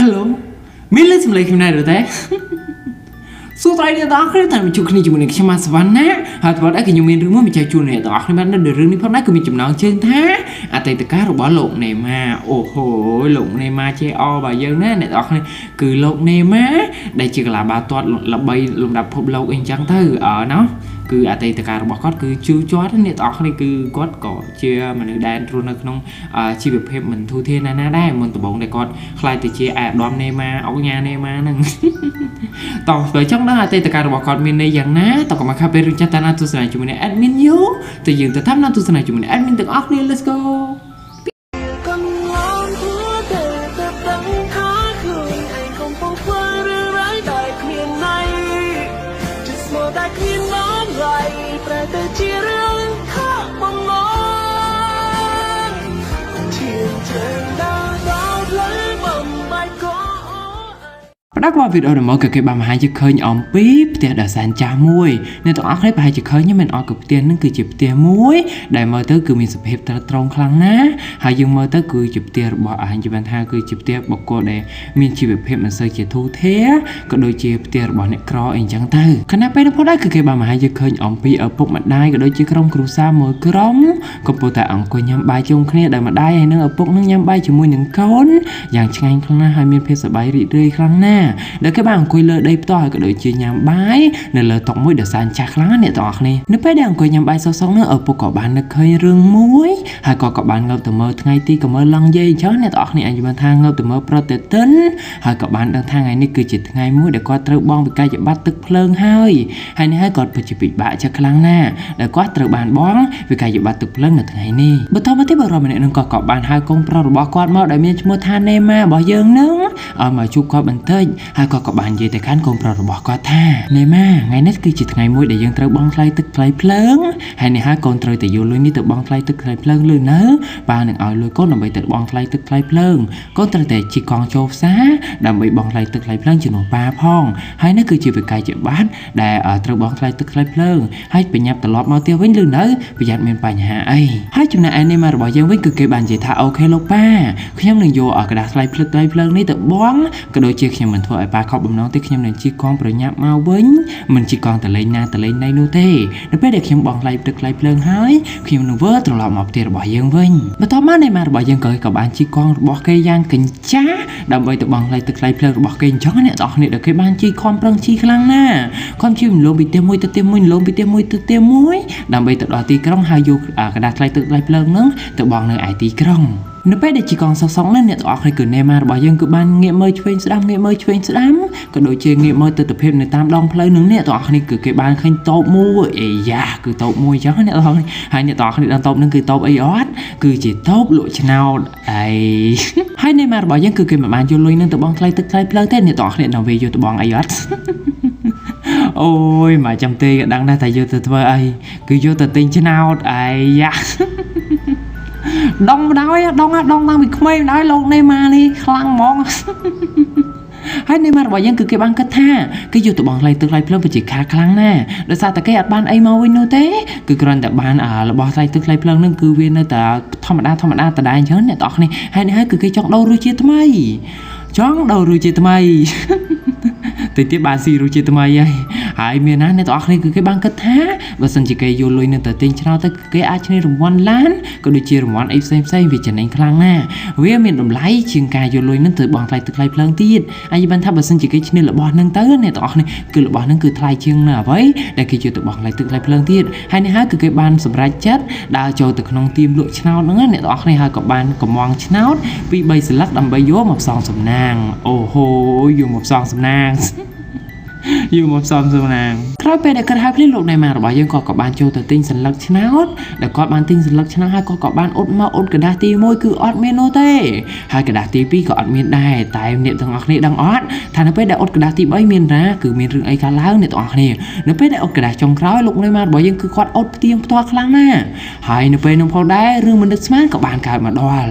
Hello មានលេខសម្លេងខ្ញុំណែរទេសួស្តីអ្នកទាំងអស់គ្នាតាមជួបគ្នាជាមួយនឹងខ្ញុំម៉ាសវណ្ណាហើយថ្ងៃនេះខ្ញុំមានរឿងមួយមកចែកជូនអ្នកទាំងអស់គ្នាបាននៅរឿងនេះផងដែរគឺមានចំណងជើងថាអតីតកាលរបស់លោកណេម៉ាអូហូលោកណេម៉ាជេអរបស់យើងណាអ្នកទាំងអស់គ្នាគឺលោកណេម៉ាដែលជាកីឡាបាល់ទាត់ល្បីលំដាប់ពិភពលោកអីចឹងទៅណោះគឺអតីតកាលរបស់គាត់គឺជឿជាប់អ្នកទាំងអស់គ្នាគឺគាត់ក៏ជាមនុស្សដែលរស់នៅក្នុងជីវភាពមិនធូរធារណាដែរមុនដំបូងដែលគាត់ខ្លាយទៅជាអាដាមណេម៉ាអុកញ៉ាណេម៉ាហ្នឹងតោះបើចង់ដឹងអតីតកាលរបស់គាត់មានន័យយ៉ាងណាតើកុំខាប់ពេលរឿងចាស់តាណាទស្សនាជាមួយនឹង admin យូទៅយើងទៅតាមណាទស្សនាជាមួយនឹង admin ទាំងអស់គ្នា let's go ផ្ដាច់មកវីដេអូរបស់គេបានបង្ហាញជាឃើញអំពីផ្ទះដ៏សែនចាស់មួយអ្នកទាំងអស់គ្នាប្រហែលជាឃើញមិនអត់គឺផ្ទះនឹងគឺជាផ្ទះមួយដែលមើលទៅគឺមានសភាពត្រង់ខ្លាំងណាស់ហើយយើងមើលទៅគឺជាផ្ទះរបស់អញ្ចឹងថាគឺជាផ្ទះបុគ្គលដែលមានជីវភាពមិនសូវជាធូរធារក៏ដូចជាផ្ទះរបស់អ្នកក្រអីចឹងទៅខណៈពេលនោះដែរគឺគេបានបង្ហាញជាឃើញអំពីឪពុកម្ដាយក៏ដូចជាក្រុមគ្រួសារមួយក្រុមកំពុងតែអង្គុយញ៉ាំបាយជុំគ្នាដែលម្ដាយហើយនឹងឪពុកនឹងញ៉ាំបាយជាមួយនឹងកូនយ៉ាងឆ្ងាញ់ខ្លាំងណាស់ហើយមានភាពសប្បាយរីករាយខ្លាំងណាស់ដែលគេបានអង្គុយលើដីផ្ទាល់ហើយក៏ដូចជាញ៉ាំបាយនៅលើតុមួយដែលសែនចាស់ខ្លាំងណាស់អ្នកទាំងអស់គ្នានៅពេលដែលអង្គុយញ៉ាំបាយសោកៗនោះឪពុកក៏បាននឹកឃើញរឿងមួយហើយក៏បានងើបទៅមើលថ្ងៃទីក៏មើលឡង់យាយអញ្ចឹងអ្នកទាំងអស់គ្នាអាចបានថាងើបទៅមើលប្រតិទិនហើយក៏បានដឹងថាថ្ងៃនេះគឺជាថ្ងៃមួយដែលគាត់ត្រូវបង់វិក័យប័ត្រទឹកភ្លើងហើយនេះហើយគាត់ពិតជាពិបាកចិត្តខ្លាំងណាស់ដែលគាត់ត្រូវបានបង់វិក័យប័ត្រទឹកភ្លើងនៅថ្ងៃនេះបន្តមកទៀតបរិបទម្នាក់នឹងក៏បានហៅកូនប្រុសរបស់គាត់មកដែលមានឈ្មោះថាណេម៉ារបស់យើងនឹងឲ្យមកជួបគាត់បន្តិចហើយក៏បាននិយាយទៅកាន់កូនប្រុសរបស់គាត់ថាណេម៉ាថ្ងៃនេះគឺជាថ្ងៃមួយដែលយើងត្រូវបង់ថ្លៃទឹកថ្លៃភ្លើងហើយនេះហើយកូនត្រូវទៅយកលុយនេះទៅបង់ថ្លៃទឹកថ្លៃភ្លើងលឺនៅបាទនឹងឲ្យលុយកូនដើម្បីទៅបង់ថ្លៃទឹកថ្លៃភ្លើងកូនត្រូវតែជិះកង់ចូលផ្សារដើម្បីបង់ថ្លៃទឹកថ្លៃភ្លើងជំនួសប៉ាផងហើយនេះគឺជាវិក័យប័ត្រដែលត្រូវបង់ថ្លៃទឹកថ្លៃភ្លើងហើយបញ្ញាប់ត្រឡប់មកទៀតវិញលឺនៅប្រយ័ត្នមានបញ្ហាអីហើយចំណែកឯណេម៉ារបស់យើងវិញគឺគេបាននិយាយថាអូខេលោកប៉ាខ្ញុំនឹងយកกระดาษថ្លៃភ្លើងនេះទៅបង់ក៏ដូចជាខ្ញុំមិនធ្វើឲ្យប៉ាខកបំណងទេខ្ញុំនឹងជិះកង់ប្រញាប់មកវិញមិនជិះកង់តលេងណាតលេងណៃនោះទេនៅពេលដែលខ្ញុំបង់ថ្លៃទឹកថ្លៃភ្លើងហើយខ្ញុំនឹងវិលត្រឡប់មកផ្ទះរបស់យើងវិញបន្ទាប់មកណេម៉ារបស់យើងក៏បានជិះកង់របស់គេយ៉ាងកញ្ចាស់ដើម្បីទៅបង់ថ្លៃទឹកថ្លៃភ្លើងរបស់គេអញ្ចឹងអ្នកទាំងអស់គ្នាដែលគេបានជិះខំប្រឹងជិះខ្លាំងណាស់ខំជិះលំពីផ្ទះមួយទៅផ្ទះមួយលំពីផ្ទះមួយទៅផ្ទះមួយដើម្បីទៅដល់ទីក្រុងហើយយកกระดาษថ្លៃទឹកថ្លៃភ្លើងហ្នឹងទៅបង់នៅឯទីក្រុងនៅពេលដែលជីកង់សងនេះអ្នកទាំងអស់គ្នាគឺណេម៉ារបស់យើងគឺបានងាកមើលឆ្វេងស្ដាំងាកមើលឆ្វេងស្ដាំក៏ដូចជាងាកមើលទិដ្ឋភាពនៅតាមដងផ្លូវនឹងអ្នកទាំងអស់គ្នាគឺគេបានឃើញតូបមួយអេយ៉ាគឺតូបមួយអញ្ចឹងអ្នកទាំងអស់គ្នាហើយអ្នកទាំងអស់គ្នាដល់តូបនឹងគឺតូបអីអត់គឺជាតូបលក់ឆ្នោតអីហើយណេម៉ារបស់យើងគឺគេមិនបានយកលុយនឹងទៅបង់ថ្លៃទឹកថ្លៃភ្លើងទេអ្នកទាំងអស់គ្នាដល់វាយកទៅបង់អីអត់អូយមកចាំទេក៏ដឹងដែរតែយកទៅធ្វើអីគឺយកទៅទិញឆ្នោតអីយ៉ាដងបណ្ដោយដងតាំងពីក្មេងបណ្ដោយលោកណេម៉ានេះខ្លាំងហ្មងហើយណេម៉ារបស់យើងគឺគេបានគិតថាគេយកទៅបង់ថ្លៃទឹកថ្លៃភ្លើងប្រជាខាខ្លាំងណាស់ដោយសារតែគេអត់បានអីមកវិញនោះទេគឺគ្រាន់តែបានរបស់ថ្លៃទឹកថ្លៃភ្លើងនឹងគឺវានៅតែធម្មតាដដែលអញ្ចឹងអ្នកទាំងអស់គ្នាហើយនេះហើយគឺគេចង់ដូររសជាតិថ្មីទៅទៀតបានស៊ីរសជាតិថ្មីហើយមានណាអ្នកទាំងអស់គ្នាគឺគេបានគិតថាបើសិនជាគេយកលុយនឹងទៅទិញឆ្នោតទៅគេអាចឈ្នះរង្វាន់ឡានក៏ដូចជារង្វាន់អីផ្សេងវាចំណេញខ្លាំងណាស់វាមានតម្លៃជាងការយកលុយនឹងទៅបង់ថ្លៃទឹកថ្លៃភ្លើងទៀតហើយបានថាបើសិនជាគេឈ្នះរបស់នឹងទៅអ្នកទាំងអស់គ្នាគឺរបស់នឹងគឺថ្លៃជាងនៅអ្វីដែលគេយកទៅបង់ថ្លៃទឹកថ្លៃភ្លើងទៀតហើយនេះហើយគឺគេបានសម្រេចចិត្តដើរចូលទៅក្នុងទីមលក់ឆ្នោតហ្នឹងអ្នកទាំងអស់គ្នាហើយក៏បានកំងឆ្នោតពី3សន្លឹកដើម្បីយកមកផ្សងសំណាងអូហូយកមកផ្សងសំណាងក្រោយពេលដែលគាត់ហៅភ្លាមលោកណេម៉ារបស់យើងក៏បានចូលទៅទិញសន្លឹកឆ្នោតដែលគាត់បានទិញសន្លឹកឆ្នោតហើយក៏បានអ៊ុតកระดาษទី1គឺអត់មាននោះទេហើយកระดาษទី2ក៏អត់មានដែរតែអ្នកទាំងអស់គ្នាដឹងអត់ថានៅពេលដែលអ៊ុតកระดาษទី3មានណាគឺមានរឿងអីកើតឡើងអ្នកទាំងអស់គ្នានៅពេលដែលអ៊ុតកระดาษចុងក្រោយលោកណេម៉ារបស់យើងគឺគាត់អ៊ុតផ្ទៀងផ្ទាត់ខ្លាំងណាស់ហើយនៅពេលនោះផងដែររឿងមិននឹកស្មានក៏បានកើតមកដល់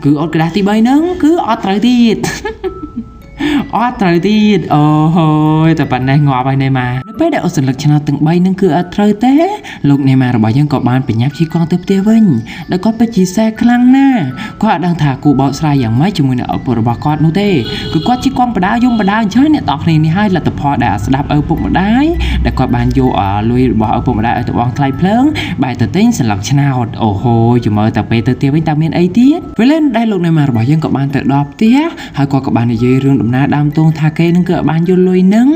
គឺអ៊ុតកระดาษទី3ហ្នឹងគឺអត់ត្រូវទៀតអត់ត្រូវទៀតអូហូយតែប៉ុណ្ណេះងាប់ហើយណេម៉ានៅ ពេលដែលអត់សន្លឹកឆ្នោតទាំង3នឹងគឺអត់ត្រូវទេលោកនេម៉ារបស់យើងក៏បានបញ្ញាប់ជិះកង់ទៅផ្ទះវិញដែលគាត់ពិតជាសែខ្លាំងណាស់គាត់អត់ដឹងថាគូបោកស្រាយយ៉ាងម៉េចជាមួយនឹងឪពុករបស់គាត់នោះទេគឺគាត់ជិះកង់បដាយំបដាអញ្ចឹងអ្នកទាំងគ្នានេះហើយលទ្ធផលដែលស្ដាប់ឪពុកម្ដាយដែលគាត់បានយកលុយរបស់ឪពុកម្ដាយឲ្យទៅបង់ថ្លៃភ្លើងបែរទៅទិញសន្លឹកឆ្នោតអូហូយមើលតែពេលទៅផ្ទះវិញតើមានអីទៀតពេលដែលលោកនេម៉ារបស់យើងក៏បានទៅដល់ផ្ទះហើយគាត់ក៏បាននិយាយរឿងដំណើរដើមទងថាគេនឹងគឺបានយកលុយនឹង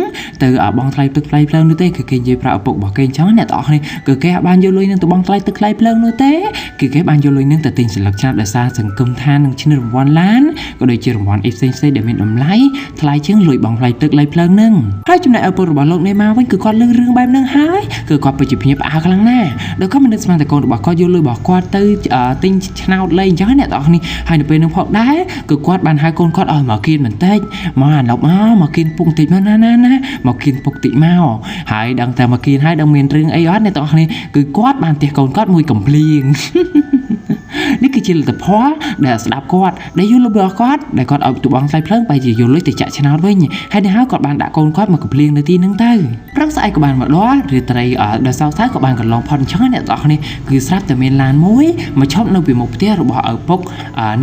ទៅបងថ្លៃទឹកថ្លៃភ្លើងនោះទេគឺគេនិយាយប្រាប់ឪពុករបស់គេអញ្ចឹងអ្នកទាំងអស់គ្នាគឺគេបានយកលុយនឹងទៅបងថ្លៃទឹកថ្លៃភ្លើងនោះទេគឺគេបានយកលុយនឹងទៅទិញសន្លឹកឆ្នោតដោយសារសង្គមថានឹងឈ្នះរង្វាន់ឡានក៏ដូចជារង្វាន់អីផ្សេងៗដែលមានតម្លៃថ្លៃជាងលុយបងថ្លៃទឹកថ្លៃភ្លើងនឹងហើយចំណែកឪពុករបស់លោកនេម៉ាវិញគឺគាត់លើរឿងបែបហ្នឹងហើយគឺគាត់ពិតជាភ្ញាក់ផ្អើលខ្លាំងណាស់ដោយគាត់មិននឹកស្មានតែកូនរបស់គាត់យកលុយរបស់គាត់ទៅទិញឆ្នោតលេងអញ្ចឹងអ្នកទាំងអស់គ្នាហើយនៅពេលនឹងផងដែរគឺគាត់បានហៅកូនគាត់ឲ្យមកគៀនបន្តិចមកអាឡុកមកគៀនពុកបន្តិចមកណាមកគៀនពុកតិចមកហើយដឹងតែមកគៀនហើយដឹងមានរឿងអីអត់អ្នកទាំងអស់គ្នាគឺគាត់បានទះកូនគាត់មួយកំភ្លៀងនេះគឺជាលទ្ធផលដែលស្ដាប់គាត់ដែលយកលុយរបស់គាត់ដែលគាត់ឲ្យទៅបងថ្លៃភ្លើងបែរជាយកលុយទៅចាក់ឆ្នោតវិញហើយនេះហើយគាត់បានដាក់កូនគាត់មកកំភ្លៀងនៅទីហ្នឹងទៅព្រឹកស្អែកក៏បានមកដល់រាត្រីដល់សៅរ៍ក៏បានកន្លងផុតអញ្ចឹងអ្នកទាំងអស់គ្នាគឺស្រាប់តែមានឡានមួយមកឈប់នៅពីមុខផ្ទះរបស់ឪពុក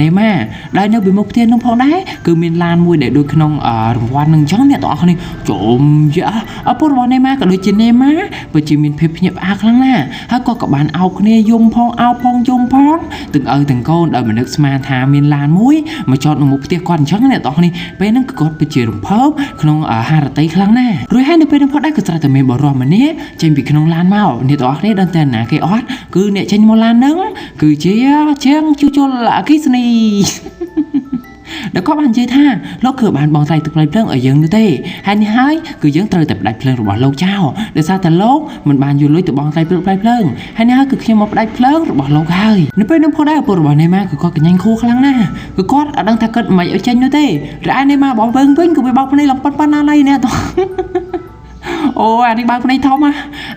នេម៉ាដែលនៅពីមុខផ្ទះនោះផងដែរគឺមានឡានមួយដែលដូចក្នុងរង្វាន់ហ្នឹងអញ្ចឹងអ្នកទាំងអស់គ្នាជុំយ៉ាឪពុករបស់នេម៉ាក៏ដូចជានេម៉ាពិតជាមានភាពភ្ញាក់ផ្អើលខ្លាំងណាស់ហើយគាត់ក៏បានអោបគ្នាយំផងអោបផងយំផងទាំងឪទាំងកូនដោយមិននឹកស្មានថាមានឡានមួយមកចតនៅមុខផ្ទះគាត់អញ្ចឹងអ្នកទាំងអស់នេះពេលហ្នឹងគឺគាត់ពិតជារំភើបក្នុងហារតីខ្លាំងណាស់រួចហើយនៅពេលហ្នឹងផងដែរក៏ស្រាប់តែមានបរិសម្នាក់ចេញពីក្នុងឡានមកអ្នកទាំងអស់នេះដឹងតែណាគេអត់គឺអ្នកចេញមកឡានហ្នឹងគឺជាជាងជួសជុលអគ្គិសនីដែលគាត់បាននិយាយថាលោកគឺបានបងថ្លៃទឹកថ្លៃភ្លើងឲ្យយើងនោះទេហើយនេះហើយគឺយើងត្រូវតែផ្ដាច់ភ្លើងរបស់លោកចោលដោយសារតែលោកមិនបានយកលុយទៅបងថ្លៃទឹកថ្លៃភ្លើងហើយនេះហើយគឺខ្ញុំមកផ្ដាច់ភ្លើងរបស់លោកហើយនៅពេលនោះផងដែរឪពុករបស់នេម៉ាគឺគាត់កញ្ញាញ់ខួរខ្លាំងណាស់គឺគាត់អត់ដឹងថាគាត់មិនឲ្យចេញនោះទេតែឯនេម៉ារបស់វិញគឺវាបោកភ្នែកឡើងប៉ុណ្ណាណៃនេះអូអានេះបើកភ្នែកធំ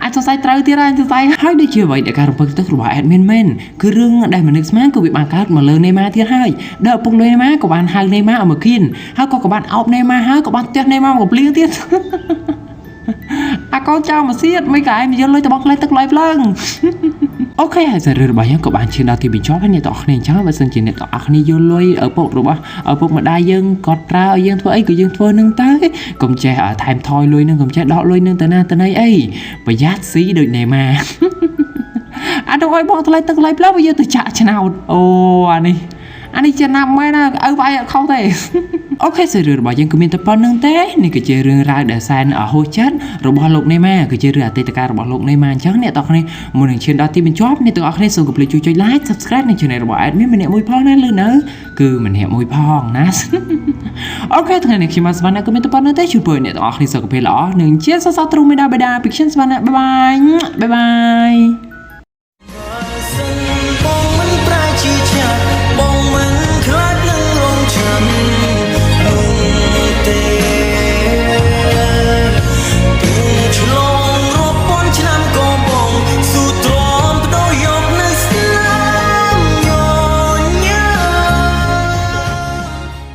អាចសរសៃត្រូវទៀតហើយសរសៃហើយដូចជាអ្វីដែលការរំពឹងទុករបស់ admin មែនគឺរឿងដែលមិននឹកស្មានគឺវាបានកើតមកលើនេម៉ាទៀតហើយដល់ឪពុកនេម៉ាក៏បានហៅនេម៉ាឲ្យមកគៀនហើយក៏បានអោបនេម៉ាហើយក៏បានទះនេម៉ាមកភ្លៀងទៀតអាកូនចៅមកសៀតមិនក៏ឯងយកលុយទៅបោកថ្លៃទឹកថ្លៃភ្លើងអូខេហើយសាររបស់យើងក៏បានឈានដល់ទីបញ្ចប់ហើយអ្នកទាំងអស់គ្នាអញ្ចឹងបើសិនជាអ្នកទាំងអស់គ្នាយកលុយឪពុករបស់ឪពុកម្ដាយយើងគាត់ប្រើឲ្យយើងធ្វើអីក៏យើងធ្វើនឹងទៅកុំចេះថែមថយលុយនឹងកុំចេះដកលុយនឹងទៅណាទៅណីអីប្រយ័ត្នស៊ីដូចនេម៉ាអាទៅឲ្យបងថ្លៃទឹកថ្លៃភ្លើងវាយកទៅចាក់ឆ្នោតអូអានេះជាណាប់មែនណាឪវាយអត់ខុសទេអូខេសេរីរបស់យើងគឺមានតែប៉ុណ្្នឹងទេនេះគឺជារឿងរ៉ាវដែលសែនហួសចិត្តរបស់លោកនេម៉ាគឺជារឿងអតីតកាលរបស់លោកនេម៉ាអញ្ចឹងអ្នកទាំងអស់គ្នាមុននឹងឈានដល់ទីបញ្ចប់អ្នកទាំងអស់គ្នាសូមកុំភ្លេចជួយចុច like subscribe និង channel របស់ admin ម្នាក់មួយផងណាលើនៅគឺម្នាក់មួយផងណាអូខេថ្ងៃនេះខ្ញុំមកស្វាគមន៍គឺមានតែប៉ុណ្្នឹងទេជួយពួកអ្នកទាំងអស់គ្នាសុខភាពល្អនិងជាសរសើរទ្រូមេដាបេដាពីខ្ញុំស្វាគមន៍បាយបាយ